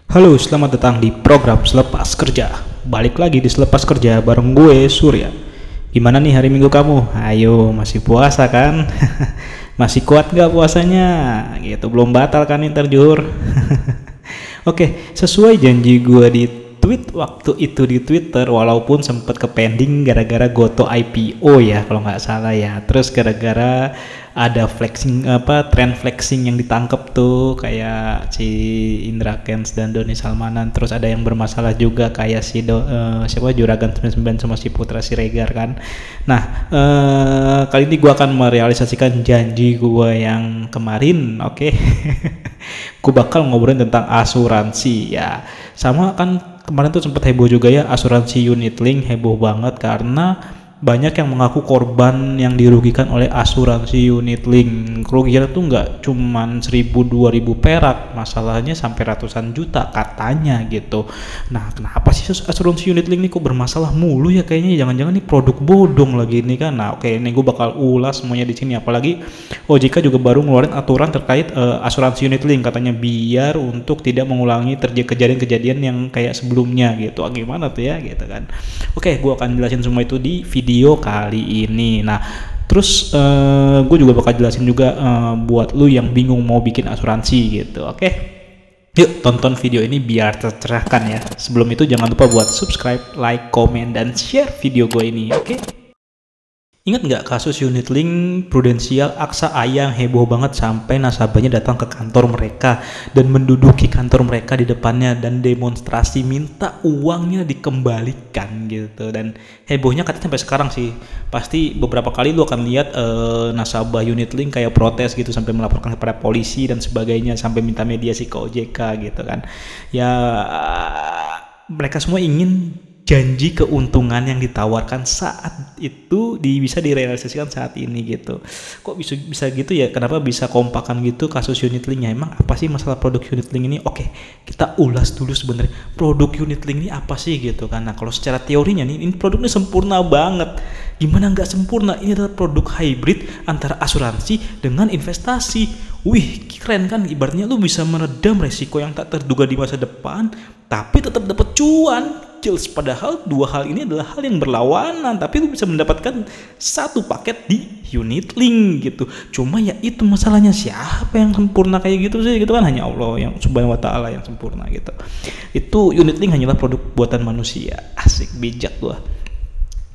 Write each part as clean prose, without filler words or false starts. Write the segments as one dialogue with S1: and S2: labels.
S1: Halo, selamat datang di program Selepas Kerja. Balik lagi di Selepas Kerja bareng gue, Surya. Gimana nih hari Minggu kamu? Ayo, masih puasa kan? Masih kuat gak puasanya? Gitu, belum batal kan nih terjur? Oke, sesuai janji gue di tweet waktu itu di Twitter, walaupun sempat ke pending gara-gara Goto IPO ya kalau nggak salah ya. Terus gara-gara ada flexing trend flexing yang ditangkap tuh kayak si Indra Kents dan Doni Salmanan. Terus ada yang bermasalah juga kayak si siapa Juragan 99 sama si Putra Siregar kan. Nah, kali ini gue akan merealisasikan janji gue yang kemarin, oke. Gue bakal ngobrolin tentang asuransi ya. Sama kan kemarin tuh sempat heboh juga ya, asuransi unit link heboh banget karena banyak yang mengaku korban yang dirugikan oleh asuransi unit link. Kerugian tuh nggak cuman 1.000-2.000 perak, masalahnya sampai ratusan juta katanya gitu. Nah, kenapa sih asuransi unit link ini kok bermasalah mulu ya? Kayaknya jangan-jangan nih produk bodong lagi ini kan. Nah, oke, ini gue bakal ulas semuanya di sini. Apalagi OJK juga baru ngeluarin aturan terkait asuransi unit link, katanya biar untuk tidak mengulangi kejadian-kejadian yang kayak sebelumnya gitu. Gimana tuh ya gitu kan. Oke, gue akan jelasin semua itu di video kali ini. Nah, terus gue juga bakal jelasin juga buat lu yang bingung mau bikin asuransi gitu. Oke, yuk tonton video ini biar tercerahkan ya. Sebelum itu jangan lupa buat subscribe, like, komen, dan share video gue ini. Oke. Ingat nggak kasus unit link Prudensial Aksa Ayang heboh banget sampai nasabahnya datang ke kantor mereka dan menduduki kantor mereka di depannya dan demonstrasi minta uangnya dikembalikan gitu. Dan hebohnya katanya sampai sekarang sih, pasti beberapa kali lu akan lihat nasabah unit link kayak protes gitu sampai melaporkan kepada polisi dan sebagainya, sampai minta mediasi ke OJK gitu kan ya. Mereka semua ingin janji keuntungan yang ditawarkan saat itu bisa direalisasikan saat ini gitu. Kok bisa gitu ya? Kenapa bisa kompakan gitu kasus unit linknya? Emang apa sih masalah produk unit link ini? Oke, kita ulas dulu sebenarnya produk unit link ini apa sih gitu kan. Nah, kalau secara teorinya nih, ini produknya sempurna banget. Gimana nggak sempurna? Ini adalah produk hybrid antara asuransi dengan investasi. Wih, keren kan? Ibaratnya lu bisa meredam resiko yang tak terduga di masa depan, tapi tetap dapat cuan. Jelas, padahal dua hal ini adalah hal yang berlawanan, tapi lu bisa mendapatkan satu paket di unit link gitu. Cuma ya itu masalahnya, siapa yang sempurna kayak gitu sih gitu kan? Hanya Allah yang subhanahu wa ta'ala yang sempurna gitu. Itu unit link hanyalah produk buatan manusia. Asik, bijak gua.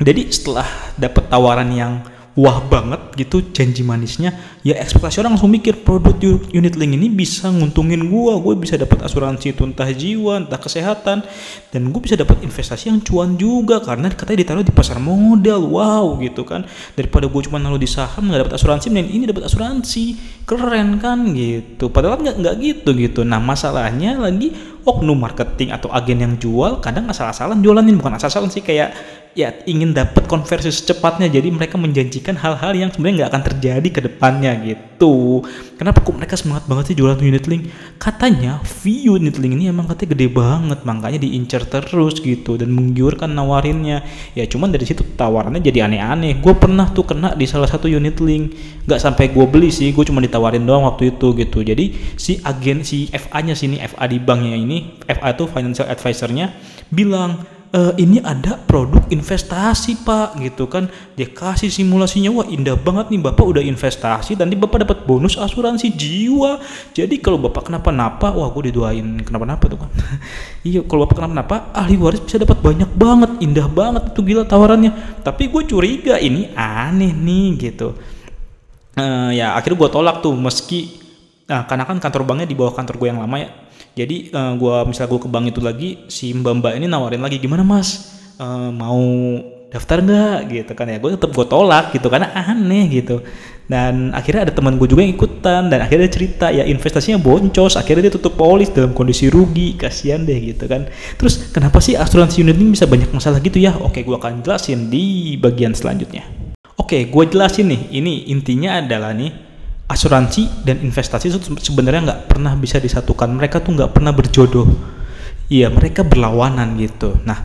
S1: Jadi setelah dapat tawaran yang wah banget gitu, janji manisnya, ya ekspektasi orang langsung mikir produk unit link ini bisa nguntungin gue bisa dapat asuransi itu entah jiwa entah kesehatan, dan gue bisa dapat investasi yang cuan juga karena katanya ditaruh di pasar modal. Wow gitu kan, daripada gue cuma naruh di saham nggak dapat asuransi, dan ini dapat asuransi, keren kan gitu. Padahal nggak gitu. Nah, masalahnya lagi oknum marketing atau agen yang jual kadang asal-asalan jualanin, bukan asal-asalan sih, kayak ya ingin dapat konversi secepatnya, jadi mereka menjanjikan hal-hal yang sebenarnya nggak akan terjadi ke depannya gitu. Kenapa kok mereka semangat banget sih jualan unit link? Katanya fee unit link ini emang katanya gede banget, makanya diincar terus gitu dan menggiurkan nawarinnya. Ya cuman dari situ tawarannya jadi aneh-aneh. Gue pernah tuh kena di salah satu unit link, nggak sampai gue beli sih, gue cuma ditawarin doang waktu itu gitu. Jadi si agen, si FA-nya sini, FA di banknya ini, FA itu financial advisor-nya bilang, ini ada produk investasi pak gitu kan. Dia kasih simulasinya, wah indah banget nih, bapak udah investasi nanti bapak dapat bonus asuransi jiwa, jadi kalau bapak kenapa-napa, wah gue didoain kenapa-napa tuh kan. Iya, kalau bapak kenapa-napa ahli waris bisa dapat banyak banget, indah banget itu, gila tawarannya. Tapi gue curiga ini aneh nih gitu. Ya akhirnya gue tolak tuh, meski karena kan kantor banknya di bawah kantor gue yang lama ya. Jadi misalnya gue ke bank itu lagi, si mbak ini nawarin lagi, gimana mas, mau daftar nggak gitu kan ya. Gue tetap gue tolak gitu karena aneh gitu. Dan akhirnya ada teman gue juga yang ikutan, dan akhirnya dia cerita ya investasinya boncos, akhirnya dia tutup polis dalam kondisi rugi, kasihan deh gitu kan. Terus kenapa sih asuransi unit link bisa banyak masalah gitu ya? Oke, gue akan jelasin di bagian selanjutnya. Oke, gue jelasin nih, ini intinya adalah nih, asuransi dan investasi itu sebenarnya nggak pernah bisa disatukan. Mereka tuh nggak pernah berjodoh. Iya, mereka berlawanan gitu. Nah,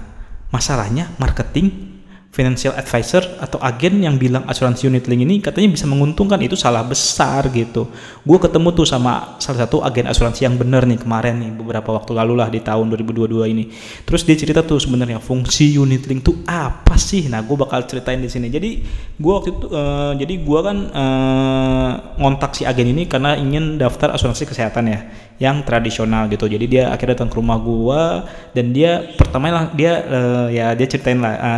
S1: masalahnya marketing financial advisor atau agen yang bilang asuransi unit link ini katanya bisa menguntungkan, itu salah besar gitu. Gue ketemu tuh sama salah satu agen asuransi yang bener nih kemarin nih, beberapa waktu lalu lah di tahun 2022 ini. Terus dia cerita tuh sebenarnya fungsi unit link tuh apa sih? Nah, gue bakal ceritain di sini. Jadi gue waktu itu gue kan ngontak si agen ini karena ingin daftar asuransi kesehatan ya, yang tradisional gitu. Jadi dia akhirnya datang ke rumah gue dan dia pertama lah dia ceritain lah,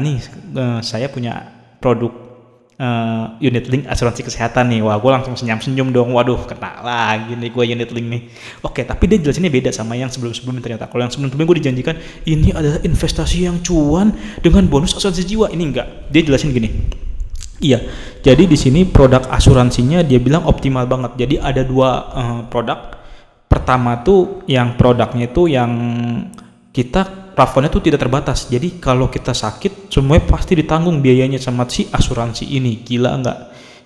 S1: saya punya produk unit link asuransi kesehatan nih. Wah, gue langsung senyum dong. Waduh, kena lagi nih gue unit link nih. Oke, tapi dia jelasinnya beda sama yang sebelum-sebelumnya ternyata. Kalau yang sebelum-sebelumnya gue dijanjikan ini adalah investasi yang cuan dengan bonus asuransi jiwa. Ini enggak. Dia jelasin gini. Iya, jadi di sini produk asuransinya dia bilang optimal banget. Jadi ada dua produk. Pertama tuh yang produknya itu yang kita plafonnya tuh tidak terbatas. Jadi kalau kita sakit semuanya pasti ditanggung biayanya sama si asuransi ini. Gila enggak?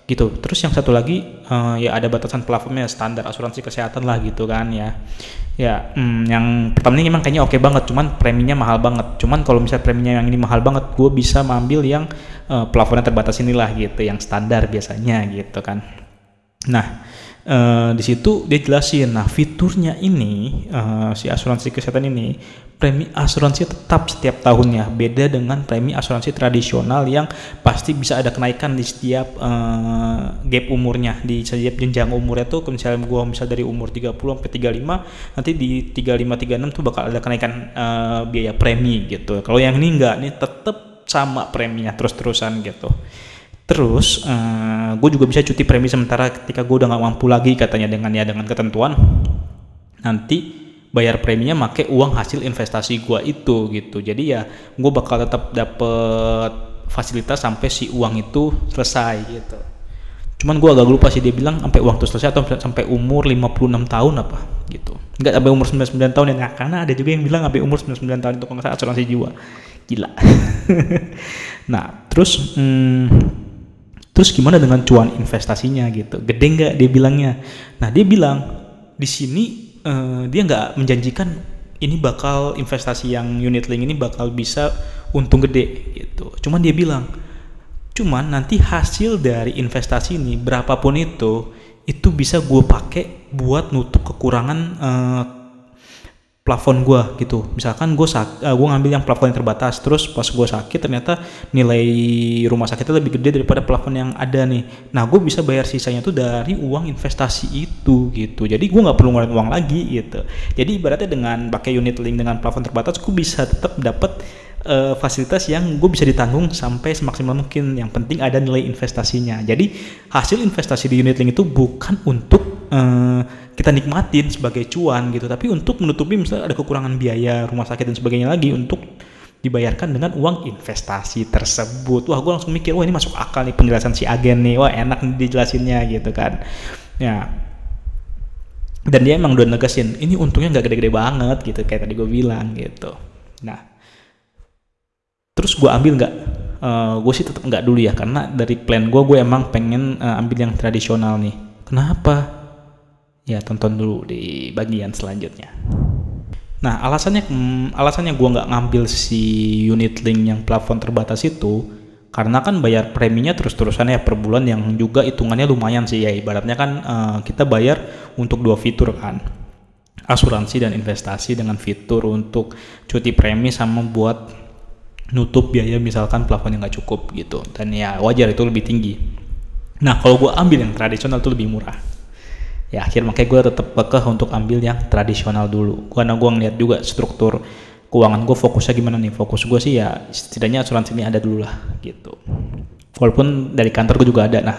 S1: Gitu. Terus yang satu lagi ya ada batasan plafonnya, standar asuransi kesehatan lah gitu kan ya. Ya, yang pertama ini memang kayaknya oke banget, cuman preminya mahal banget. Cuman kalau misalnya preminya yang ini mahal banget, gue bisa mengambil yang plafonnya terbatas inilah gitu, yang standar biasanya gitu kan. Nah, di situ dia jelasin, nah fiturnya ini si asuransi kesehatan ini premi asuransi tetap setiap tahunnya, beda dengan premi asuransi tradisional yang pasti bisa ada kenaikan di setiap gap umurnya, di setiap jenjang umurnya tuh. Misalnya gua dari umur 30 sampai 35, nanti di 35 36 tuh bakal ada kenaikan biaya premi gitu. Kalau yang ini enggak, ini tetap sama preminya terus-terusan gitu. Terus gue juga bisa cuti premi sementara ketika gue udah gak mampu lagi katanya, dengan ketentuan nanti bayar preminya make uang hasil investasi gue itu gitu. Jadi ya gue bakal tetap dapet fasilitas sampai si uang itu selesai gitu. Cuman gue agak lupa sih, dia bilang sampai uang itu selesai atau sampai umur 56 tahun apa gitu. Enggak sampai umur 99 tahun ya, karena ada juga yang bilang sampai umur 99 tahun itu kalau asuransi jiwa. Gila. Nah terus gimana dengan cuan investasinya gitu? Gede nggak dia bilangnya? Nah dia bilang di sini dia nggak menjanjikan ini bakal investasi yang unit link ini bakal bisa untung gede gitu. Cuman dia bilang, cuman nanti hasil dari investasi ini berapapun itu bisa gue pakai buat nutup kekurangan plafon gue gitu. Misalkan gue ngambil yang plafon yang terbatas, terus pas gue sakit ternyata nilai rumah sakitnya lebih gede daripada plafon yang ada nih. Nah gue bisa bayar sisanya tuh dari uang investasi itu gitu. Jadi gue nggak perlu ngeluarin uang lagi gitu. Jadi ibaratnya dengan pakai unit link dengan plafon terbatas, gue bisa tetap dapat fasilitas yang gue bisa ditanggung sampai semaksimal mungkin. Yang penting ada nilai investasinya. Jadi hasil investasi di unit link itu bukan untuk kita nikmatin sebagai cuan gitu, tapi untuk menutupi misalnya ada kekurangan biaya rumah sakit dan sebagainya lagi, untuk dibayarkan dengan uang investasi tersebut. Wah, gue langsung mikir, wah ini masuk akal nih penjelasan si agen nih, wah enak nih dijelasinnya gitu kan ya. Dan dia emang udah negesin ini untungnya nggak gede-gede banget gitu, kayak tadi gue bilang gitu. Nah terus gue ambil nggak? Gue sih tetap nggak dulu ya, karena dari plan gue emang pengen ambil yang tradisional nih. Kenapa? Ya tonton dulu di bagian selanjutnya. Nah alasannya gue nggak ngambil si unit link yang plafon terbatas itu karena kan bayar preminya terus-terusan ya per bulan, yang juga hitungannya lumayan sih ya. Ibaratnya kan kita bayar untuk dua fitur kan, asuransi dan investasi, dengan fitur untuk cuti premi sama buat nutup biaya misalkan plafon yang nggak cukup gitu. Dan ya wajar itu lebih tinggi. Nah kalau gue ambil yang tradisional itu lebih murah. Ya makanya gue tetap kekeh untuk ambil yang tradisional dulu, karena gue ngeliat juga struktur keuangan gue fokusnya gimana nih. Fokus gue sih ya setidaknya asuransi ini ada dulu lah gitu, walaupun dari kantor gue juga ada. Nah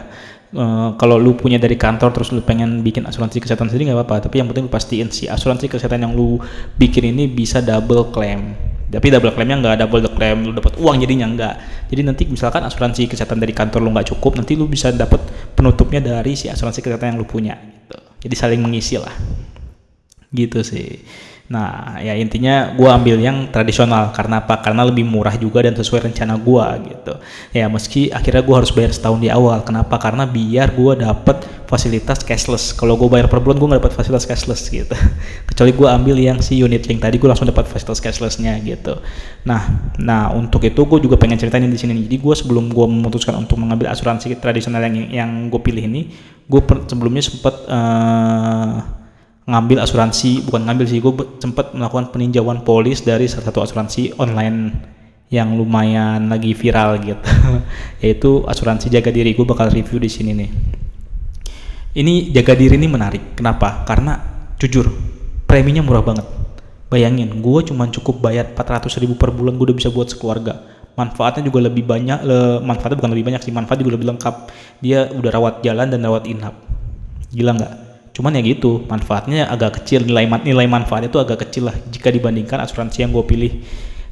S1: kalau lu punya dari kantor terus lu pengen bikin asuransi kesehatan sendiri nggak apa-apa, tapi yang penting lu pastiin si asuransi kesehatan yang lu bikin ini bisa double claim. Tapi double claimnya nggak double claim lu dapat uang jadinya, nggak. Jadi nanti misalkan asuransi kesehatan dari kantor lu nggak cukup, nanti lu bisa dapat penutupnya dari si asuransi kesehatan yang lu punya gitu. Jadi saling mengisi lah gitu sih. Nah, ya intinya gue ambil yang tradisional. Karena apa? Karena lebih murah juga dan sesuai rencana gue gitu. Ya meski akhirnya gue harus bayar setahun di awal. Kenapa? Karena biar gue dapet fasilitas cashless. Kalau gue bayar per bulan gue nggak dapat fasilitas cashless gitu. Kecuali gue ambil yang si unit yang tadi gue langsung dapat fasilitas cashlessnya gitu. Nah untuk itu gue juga pengen ceritain di sini. Jadi gue sebelum gue memutuskan untuk mengambil asuransi tradisional yang gue pilih ini, gue sebelumnya sempat ngambil asuransi, bukan ngambil sih, gue sempat melakukan peninjauan polis dari salah satu asuransi online yang lumayan lagi viral gitu, yaitu asuransi Jaga Diri. Gue bakal review di sini nih. Ini Jaga Diri ini menarik. Kenapa? Karena jujur preminya murah banget. Bayangin, gue cuma cukup bayar 400.000 per bulan, gue udah bisa buat sekeluarga. Manfaatnya juga lebih banyak, manfaatnya bukan lebih banyak sih, manfaat juga lebih lengkap. Dia udah rawat jalan dan rawat inap. Gila nggak? Cuman ya gitu, manfaatnya agak kecil, nilai manfaatnya itu agak kecil lah jika dibandingkan asuransi yang gue pilih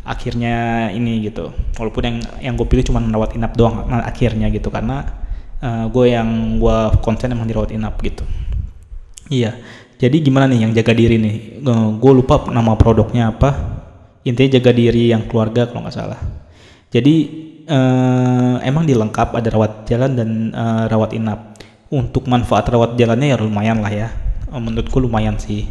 S1: akhirnya ini gitu. Walaupun yang gue pilih cuma merawat inap doang akhirnya gitu, karena gue konsen emang dirawat inap gitu. Iya, jadi gimana nih yang Jaga Diri nih? Gue lupa nama produknya apa. Intinya Jaga Diri yang keluarga kalau nggak salah. Jadi emang dilengkap, ada rawat jalan dan rawat inap. Untuk manfaat rawat jalannya ya lumayan lah ya, menurutku lumayan sih.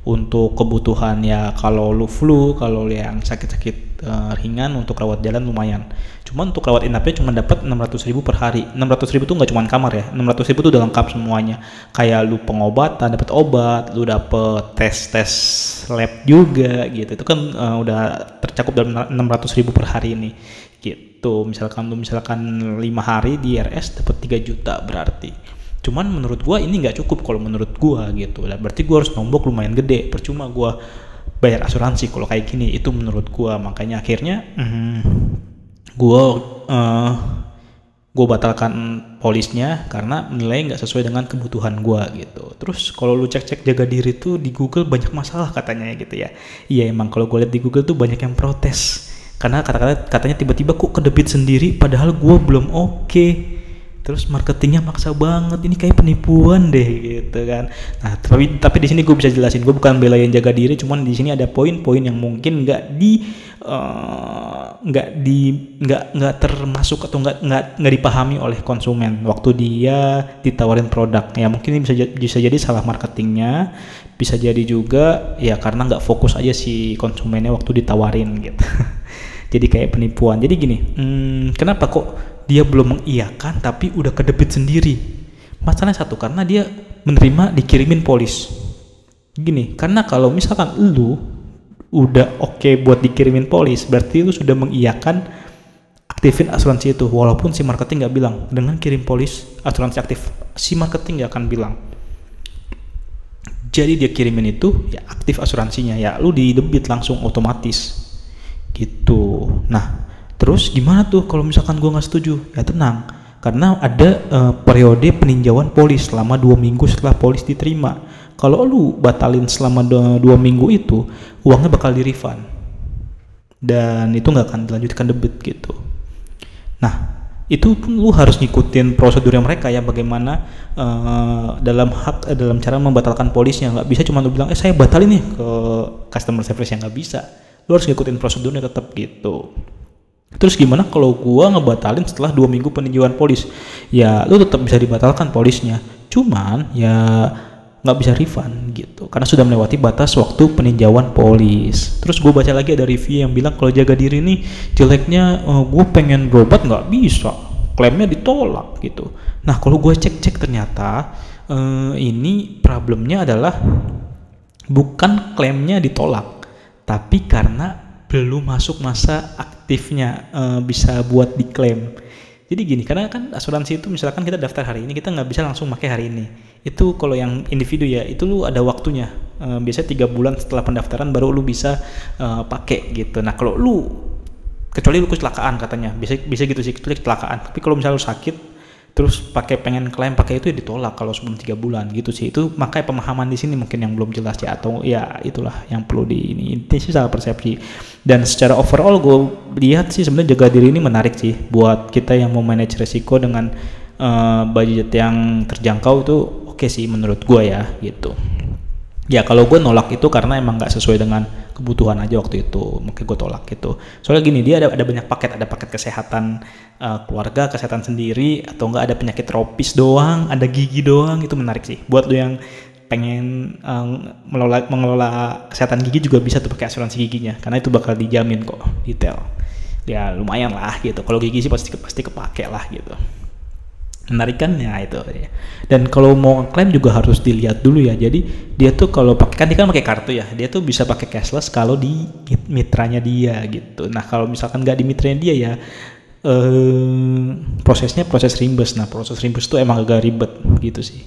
S1: Untuk kebutuhan ya kalau lu flu, kalau yang sakit-sakit ringan, untuk rawat jalan lumayan. Cuma untuk rawat inapnya cuma dapat 600.000 per hari. 600.000 tuh nggak cuma kamar ya, 600.000 tuh udah lengkap semuanya. Kayak lu pengobatan, dapat obat, lu dapet tes lab juga gitu. Itu kan udah tercakup dalam 600.000 per hari ini gitu. Misalkan 5 hari di RS dapat 3 juta berarti. Cuman menurut gua ini nggak cukup kalau menurut gua gitu. Dan berarti gua harus nombok lumayan gede. Percuma gua bayar asuransi kalau kayak gini, itu menurut gua. Makanya akhirnya gua batalkan polisnya karena nilai nggak sesuai dengan kebutuhan gua gitu. Terus kalau lu cek-cek Jaga Diri tuh di Google banyak masalah katanya gitu ya. Iya emang kalau gua lihat di Google tuh banyak yang protes. Karena katanya tiba-tiba kok kedebit sendiri padahal gua belum oke. Terus marketingnya maksa banget, ini kayak penipuan deh gitu kan. Nah tapi di sini gue bisa jelasin, gue bukan belain Jaga Diri, cuman di sini ada poin-poin yang mungkin nggak termasuk atau nggak dipahami oleh konsumen waktu dia ditawarin produk. Ya mungkin ini bisa jadi salah marketingnya, bisa jadi juga ya karena nggak fokus aja si konsumennya waktu ditawarin gitu. Jadi kayak penipuan. Jadi gini, kenapa kok dia belum mengiyakan tapi udah kedebit sendiri? Masalahnya satu, karena dia menerima dikirimin polis. Gini, karena kalau misalkan lu udah oke buat dikirimin polis, berarti lu sudah mengiyakan aktifin asuransi itu. Walaupun si marketing nggak bilang, dengan kirim polis asuransi aktif, si marketing nggak akan bilang. Jadi dia kirimin itu, ya aktif asuransinya, ya lu didebit langsung otomatis gitu. Nah terus gimana tuh kalau misalkan gue nggak setuju? Ya tenang, karena ada periode peninjauan polis selama 2 minggu setelah polis diterima. Kalau lu batalin selama 2 minggu itu, uangnya bakal di-refund dan itu nggak akan dilanjutkan debit gitu. Nah itu pun lu harus ngikutin prosedurnya mereka ya, bagaimana dalam cara membatalkan polisnya. Nggak bisa cuma lu bilang saya batalin nih ke customer service, yang nggak bisa. Lu harus ngikutin prosedurnya tetap gitu. Terus gimana kalau gua ngebatalin setelah 2 minggu peninjauan polis? Ya lu tetap bisa dibatalkan polisnya, cuman ya nggak bisa refund gitu karena sudah melewati batas waktu peninjauan polis. Terus gue baca lagi ada review yang bilang kalau Jaga Diri ini jeleknya, gue pengen berobat nggak bisa, klaimnya ditolak gitu. Nah kalau gue cek ternyata ini problemnya adalah bukan klaimnya ditolak, tapi karena belum masuk masa aktifnya bisa buat diklaim. Jadi gini, karena kan asuransi itu misalkan kita daftar hari ini, kita nggak bisa langsung pakai hari ini. Itu kalau yang individu ya, itu lu ada waktunya. Biasanya 3 bulan setelah pendaftaran baru lu bisa pakai gitu. Nah kalau lu, kecuali lu kecelakaan katanya, bisa gitu sih, kecuali kecelakaan. Tapi kalau misalnya lu sakit, terus pengen klaim pakai itu ya ditolak kalau sebelum 3 bulan gitu sih. Itu makanya pemahaman di sini mungkin yang belum jelas ya, atau ya itulah yang perlu ini sih salah persepsi. Dan secara overall gue lihat sih sebenarnya Jaga Diri ini menarik sih buat kita yang mau manage resiko dengan budget yang terjangkau. Itu oke sih menurut gue ya gitu. Ya kalau gue nolak itu karena emang nggak sesuai dengan kebutuhan aja waktu itu, mungkin gue tolak gitu. Soalnya gini, dia ada banyak paket, ada paket kesehatan keluarga, kesehatan sendiri, atau enggak ada penyakit tropis doang, ada gigi doang. Itu menarik sih buat lo yang pengen mengelola kesehatan gigi, juga bisa tuh pakai asuransi giginya, karena itu bakal dijamin kok detail. Ya lumayan lah gitu. Kalau gigi sih pasti kepake lah gitu. Menarikannya itu ya. Dan kalau mau klaim juga harus dilihat dulu ya. Jadi dia tuh kalau pakai, kan dia kan pakai kartu ya, dia tuh bisa pakai cashless kalau di mitranya dia gitu. Nah kalau misalkan nggak di mitranya dia ya, prosesnya proses reimburse. Nah proses reimburse tuh emang agak ribet gitu sih.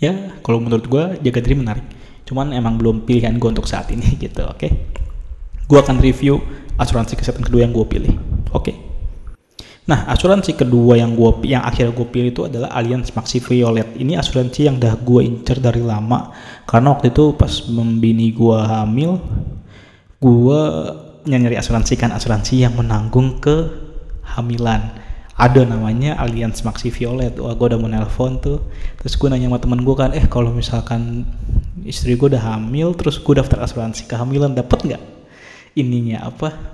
S1: Ya kalau menurut gue jaga diri menarik, cuman emang belum pilihan gue untuk saat ini gitu. Oke, gue akan review asuransi kesehatan kedua yang gue pilih. Oke. Nah, asuransi kedua yang akhirnya gue pilih itu adalah Allianz Maxi Violet. Ini asuransi yang dah gue incer dari lama, karena waktu itu pas bini gue hamil, gue nyari asuransi yang menanggung kehamilan. Ada namanya Allianz Maxi Violet. Wah, gue udah mau nelpon tuh. Terus gue nanya sama temen gue kan, kalau misalkan istri gue udah hamil, terus gue daftar asuransi kehamilan, dapet nggak ininya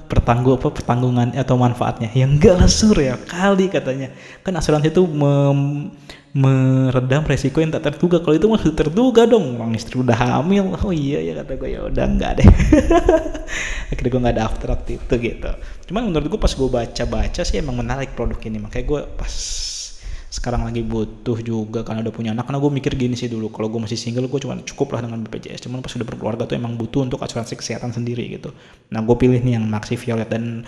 S1: pertanggungan atau manfaatnya? Ya enggak lah Sur, ya kali katanya, kan asuransi itu meredam resiko yang tak terduga. Kalau itu masih terduga dong, orang istri udah hamil. Oh iya ya, kata gue, ya udah enggak deh. Akhirnya gue nggak daftar waktu itu gitu. Cuman menurut gue pas gue baca sih emang menarik produk ini, makanya gue pas sekarang lagi butuh juga karena udah punya anak. Karena gue mikir gini sih, dulu kalau gue masih single gue cuma cukup lah dengan BPJS, cuman pas udah berkeluarga tuh emang butuh untuk asuransi kesehatan sendiri gitu. Nah gue pilih nih yang Maxi Violet, dan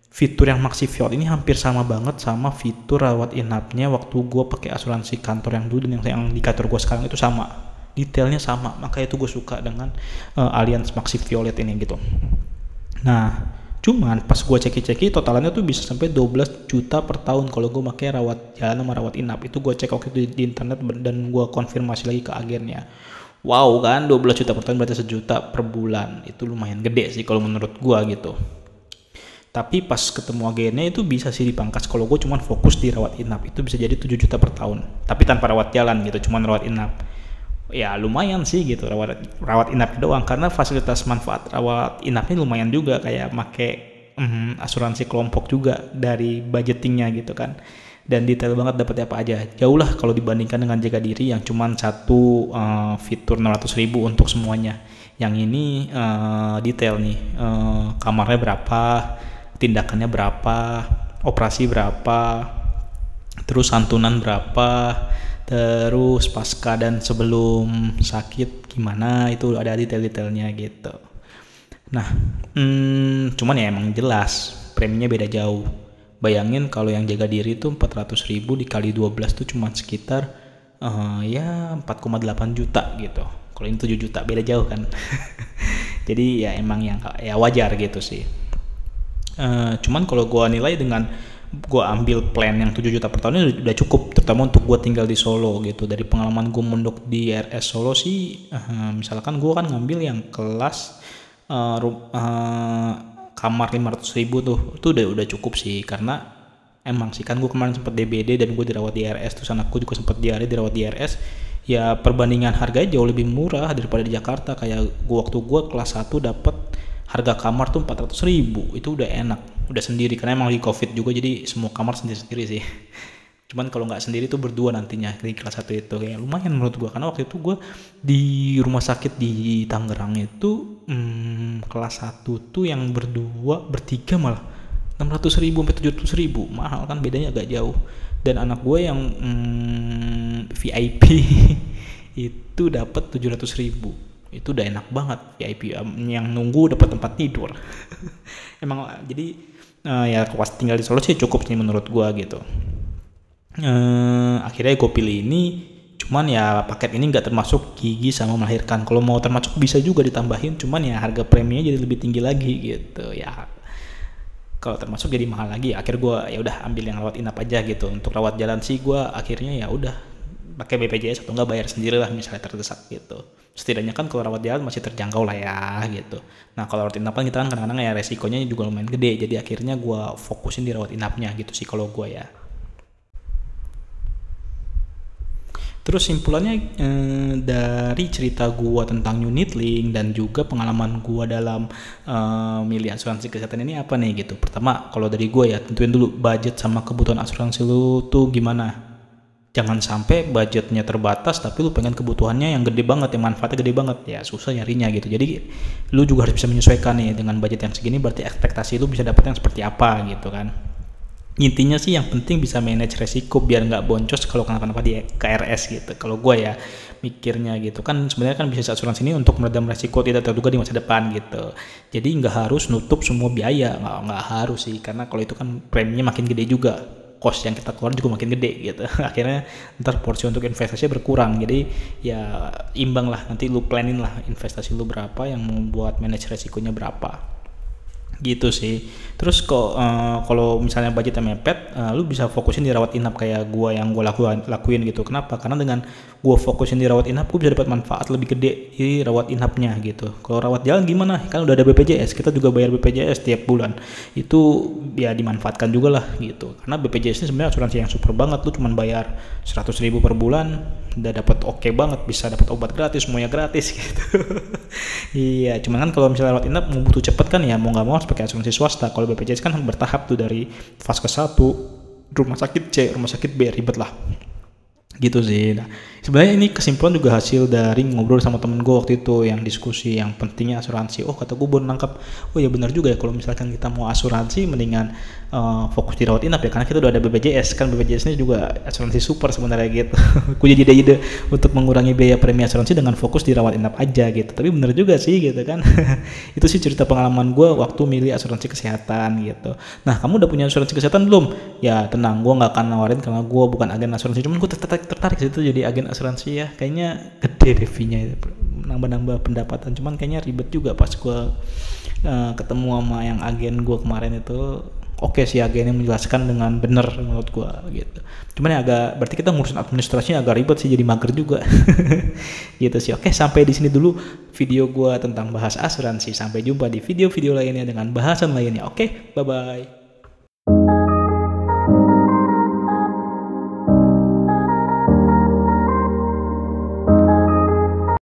S1: fitur yang Maxi Violet ini hampir sama banget sama fitur rawat inapnya waktu gue pakai asuransi kantor yang dulu, dan yang di kantor gue sekarang itu sama, detailnya sama. Makanya itu gue suka dengan Allianz Maxi Violet ini gitu. Nah cuman pas gue ceki totalannya tuh bisa sampai 12 juta per tahun kalau gue pakai rawat jalan sama rawat inap. Itu gue cek waktu itu di internet, dan gue konfirmasi lagi ke agennya. Wow kan, 12 juta per tahun berarti 1 juta per bulan. Itu lumayan gede sih kalau menurut gue gitu. Tapi pas ketemu agennya itu bisa sih dipangkas. Kalau gue cuman fokus di rawat inap, itu bisa jadi 7 juta per tahun, tapi tanpa rawat jalan gitu, cuman rawat inap. Ya lumayan sih gitu, rawat inap doang, karena fasilitas manfaat rawat inapnya lumayan juga, kayak make asuransi kelompok juga dari budgetingnya gitu kan, dan detail banget dapetnya apa aja. Jauh lah kalau dibandingkan dengan jaga diri yang cuman satu fitur 600.000 untuk semuanya. Yang ini detail nih, kamarnya berapa, tindakannya berapa, operasi berapa, terus santunan berapa, terus pasca dan sebelum sakit gimana, itu ada detail-detailnya gitu. Nah cuman ya emang jelas preminya beda jauh. Bayangin kalau yang jaga diri itu 400.000 dikali 12 tuh cuma sekitar ya 4,8 juta gitu. Kalau ini 7 juta, beda jauh kan. Jadi ya emang yang ya wajar gitu sih. Cuman kalau gue nilai dengan gue ambil plan yang 7 juta per tahun udah cukup, terutama untuk gue tinggal di Solo gitu. Dari pengalaman gue mondok di RS Solo sih, misalkan gue kan ngambil yang kelas kamar 500.000 tuh, itu udah cukup sih. Karena emang sih kan gue kemarin sempat DBD dan gue dirawat di RS, terus anakku juga sempat diare dirawat di RS. Ya perbandingan harganya jauh lebih murah daripada di Jakarta. Kayak waktu gue kelas 1 dapet harga kamar tuh 400.000, itu udah enak, udah sendiri, karena emang lagi covid juga, jadi semua kamar sendiri-sendiri sih. Cuman kalau nggak sendiri tuh berdua nantinya di kelas 1 itu kayak lumayan menurut gue, karena waktu itu gue di rumah sakit di Tangerang itu kelas 1 tuh yang bertiga malah 600.000 sampai 700.000, mahal kan, bedanya agak jauh. Dan anak gue yang VIP itu dapat 700.000. Itu udah enak banget, VIP yang nunggu dapat tempat tidur. Emang jadi ya pas tinggal di Solo sih cukup sih menurut gua gitu. Akhirnya gue pilih ini. Cuman ya paket ini nggak termasuk gigi sama melahirkan. Kalau mau termasuk bisa juga ditambahin, cuman ya harga preminya jadi lebih tinggi lagi gitu ya. Kalau termasuk jadi mahal lagi. Akhirnya gue ya udah ambil yang rawat inap aja gitu. Untuk rawat jalan sih gue akhirnya ya udah pakai BPJS atau enggak bayar sendiri lah misalnya terdesak gitu. Setidaknya kan kalau rawat jalan masih terjangkau lah ya gitu. Nah kalau rawat inap kan kita kan kadang-kadang ya resikonya juga lumayan gede, jadi akhirnya gue fokusin di rawat inapnya gitu sih kalau gue ya. Terus simpulannya dari cerita gua tentang unit link dan juga pengalaman gua dalam milih asuransi kesehatan ini apa nih gitu. Pertama, kalau dari gua ya tentuin dulu budget sama kebutuhan asuransi lu tuh gimana. Jangan sampai budgetnya terbatas tapi lu pengen kebutuhannya yang gede banget, yang manfaatnya gede banget, ya susah nyarinya gitu. Jadi lu juga harus bisa menyesuaikan nih, dengan budget yang segini berarti ekspektasi lu bisa dapat yang seperti apa gitu kan. Intinya sih yang penting bisa manage resiko biar nggak boncos kalau kenapa-napa di KRS gitu. Kalau gue ya mikirnya gitu kan, sebenarnya kan bisnis asuransi ini untuk meredam resiko tidak terduga di masa depan gitu. Jadi nggak harus nutup semua biaya, nggak harus sih, karena kalau itu kan preminya makin gede juga, cost yang kita keluarin juga makin gede gitu. Akhirnya ntar porsi untuk investasinya berkurang. Jadi ya imbang lah, nanti lu planin lah investasi lu berapa, yang membuat manage resikonya berapa gitu sih. Terus kok kalau misalnya budgetnya mepet, lu bisa fokusin di rawat inap kayak gua yang gua lakuin gitu. Kenapa? Karena dengan gua fokusin di rawat inap, gua bisa dapat manfaat lebih gede di rawat inapnya gitu. Kalau rawat jalan gimana? Kan udah ada BPJS, kita juga bayar BPJS tiap bulan. Itu ya dimanfaatkan juga lah gitu. Karena BPJS ini sebenarnya asuransi yang super banget, lu cuma bayar 100.000 per bulan udah dapat oke banget, bisa dapat obat gratis, semuanya gratis gitu. Iya, cuman kan kalau misalnya rawat inap mau butuh cepet kan ya mau nggak mau harus pakai asuransi swasta. Kalau BPJS kan bertahap tuh, dari fase 1 rumah sakit C, rumah sakit B, ribet lah gitu sih. Nah, sebenarnya ini kesimpulan juga hasil dari ngobrol sama temen gue waktu itu yang diskusi yang pentingnya asuransi. Oh kata gue baru nangkap, oh ya benar juga ya, kalau misalkan kita mau asuransi mendingan fokus di rawat inap ya, karena kita udah ada BPJS kan. BPJS ini juga asuransi super sebenarnya gitu. Gue jadi ide untuk mengurangi biaya premi asuransi dengan fokus di rawat inap aja gitu. Tapi benar juga sih gitu kan. Itu sih cerita pengalaman gue waktu milih asuransi kesehatan gitu. Nah, kamu udah punya asuransi kesehatan belum? Ya tenang, gue nggak akan nawarin karena gue bukan agen asuransi, cuman gue tertarik situ jadi agen asuransi ya. Kayaknya gede deh fee-nya, nambah-nambah pendapatan. Cuman kayaknya ribet juga pas gue ketemu sama yang agen gue kemarin itu. Oke sih, agennya menjelaskan dengan benar menurut gue gitu. Cuman ya agak, berarti kita ngurusin administrasinya agak ribet sih, jadi mager juga. Gitu sih. Oke, sampai di sini dulu video gue tentang bahas asuransi. Sampai jumpa di video-video lainnya dengan bahasan lainnya. Oke, bye-bye.